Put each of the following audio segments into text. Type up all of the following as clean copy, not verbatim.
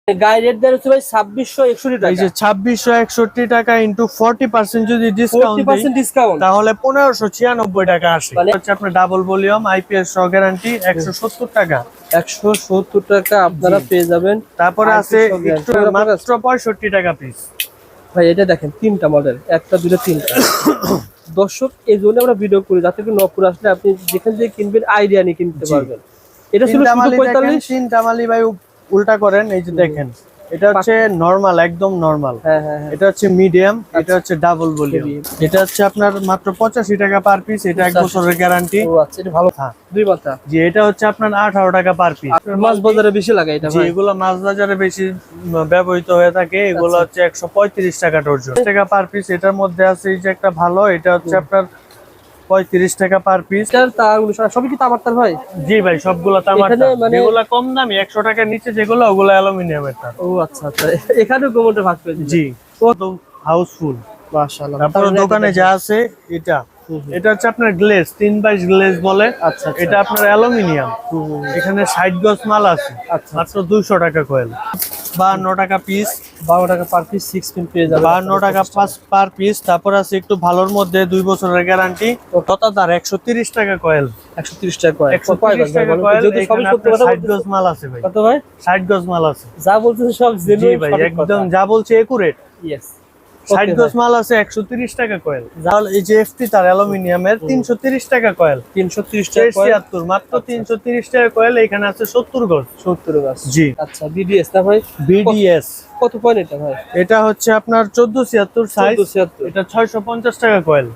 গায়ে রেট দেওয়া হচ্ছে ভাই 2661 টাকা। এই যে 2661 টাকা ইনটু 40% যদি ডিসকাউন্ট 40% ডিসকাউন্ট তাহলে 1596 টাকা আসে। হচ্ছে আপনার ডাবল ভলিউম আইপিএস সহ গ্যারান্টি 170 টাকা। 170 টাকা আপনারা পেয়ে যাবেন। তারপরে আছে একটু মাত্র 65 টাকা পিস। ভাই এটা দেখেন তিনটা মডেল, একটা দুটো তিনটা। দর্শক এই জন্য আমরা ভিডিও করি যাতে করে নপুর আসলে আপনি যেখান থেকে কিনবেন আইডিয়া নিয়ে কিনতে পারবেন। এটা ছিল শুধু 45। তিনটা মালি ভাই উল্টা করেন, এই যে দেখেন এটা হচ্ছে নরমাল, একদম নরমাল। হ্যাঁ, এটা হচ্ছে মিডিয়াম, এটা হচ্ছে ডাবল ভলিউম। এটা হচ্ছে আপনার মাত্র 85 টাকা পার পিস। এটা 1 বছরের গ্যারান্টি। ও আচ্ছা, এটা ভালো। হ্যাঁ, দুই মাথা। জি, এটা হচ্ছে আপনার 18 টাকা পার পিস। মাছ বাজারে বেশি লাগে এটা জি, ভাই। এগুলো মাছ বাজারে বেশি ব্যবহৃত হয়ে থাকে। এগুলো হচ্ছে 135 টাকা ডজন, টাকা পার পিস। এটার মধ্যে আছে এই যে একটা ভালো, এটা হচ্ছে আপনার 35 টাকা পার পিস। সবই কি তামার তার ভাই? জি ভাই, সবগুলো তামার তার। যেগুলো কম দামি 100 টাকার নিচে যেগুলো, ওগুলো অ্যালুমিনিয়ামের তার। ও আচ্ছা আচ্ছা, এখানেও গোমোটা ভাগ করে দিয়েছে। জি, তো হাউসফুল। মাশাআল্লাহ। তারপর দোকানে যা আছে এটা হচ্ছে আপনার গ্লেজ, 3/22 গ্লেজ বলে। আচ্ছা, এটা আপনার অ্যালুমিনিয়াম। এখানে 60 গজ মাল আছে। আচ্ছা, মাত্র 200 টাকা কয়েল। 52 টাকা পিস। 12 টাকা পার পিস 6 পিন পেয়ে যাবেন। 52 টাকা পার পিস। তারপর আছে একটু ভালোর মধ্যে 2 বছরের গ্যারান্টি। তার 130 টাকা কয়েল। 130 টাকা কয়েল। 130 টাকা কয়েল। যদি সবই সত্য কথা 60 গজ মাল আছে ভাই। কত ভাই? 60 গজ মাল আছে। যা বলতেছেন সব জি ভাই, একদম যা বলছে একুরেট। ইয়েস। 60 গজ মাল আছে, 130 টাকা কয়েল। এই যে এফটি তার অ্যালুমিনিয়ামের 330 টাকা কয়েল। 330 টাকা কয়েল। 76 মাত্র 330 টাকা কয়েল। এখানে আছে 70 গজ। 70 গজ। জি। আচ্ছা, বিডিএস না ভাই? বিডিএস। কত পয়েন্ট এটা ভাই? এটা হচ্ছে আপনার 1476 সাইজ। 1476। এটা 650 টাকা কয়েল।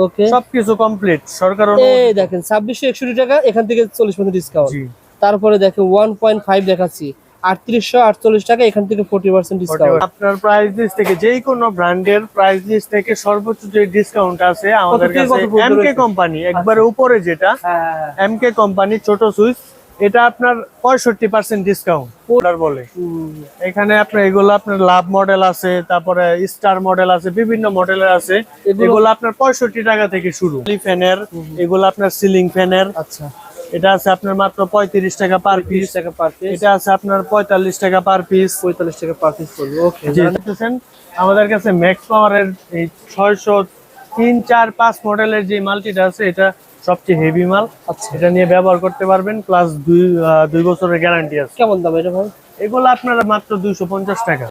ওকে, সবকিছু কমপ্লিট, সরকার এই দেখেন 2661 টাকা, এখান থেকে 40% ডিসকাউন্ট। জি। তারপরে দেখেন 1.5 দেখাচ্ছি 3848 টাকা, এখান থেকে 40% ডিসকাউন্ট। আপনার প্রাইস লিস্ট থেকে যেই কোনো ব্র্যান্ডের প্রাইস লিস্ট থেকে সর্বোচ্চ যে ডিসকাউন্ট আছে আমাদের কাছে এমকে কোম্পানি একবারে উপরে, যেটা এমকে কোম্পানি ছোট সুইচ, এটা আপনার 65% ডিসকাউন্ট বলে। এখানে আপনার এগুলো আপনার লাভ মডেল আছে, তারপরে স্টার মডেল আছে, বিভিন্ন মডেলের আছে। এগুলো আপনার 65 টাকা থেকে শুরু। ফ্যানের এগুলো আপনার সিলিং ফ্যানের। আচ্ছা, এটা আছে আপনার মাত্র 35 টাকা পার পিস। এটা আছে আপনার 45 টাকা পার পিস। 45 টাকা পার পিস পড়বে। ওকে, দেখতেছেন আমাদের কাছে ম্যাক্স পাওয়ারের এই 603, 4, 5 মডেলের যে মাল্টিটা আছে, এটা সবচেয়ে হেভি মাল। আচ্ছা, এটা নিয়ে ব্যবহার করতে পারবেন, প্লাস 2 বছরের গ্যারান্টি আছে। কেমন দাম এটা ভাই? এগুলো আপনারা মাত্র 250 টাকা।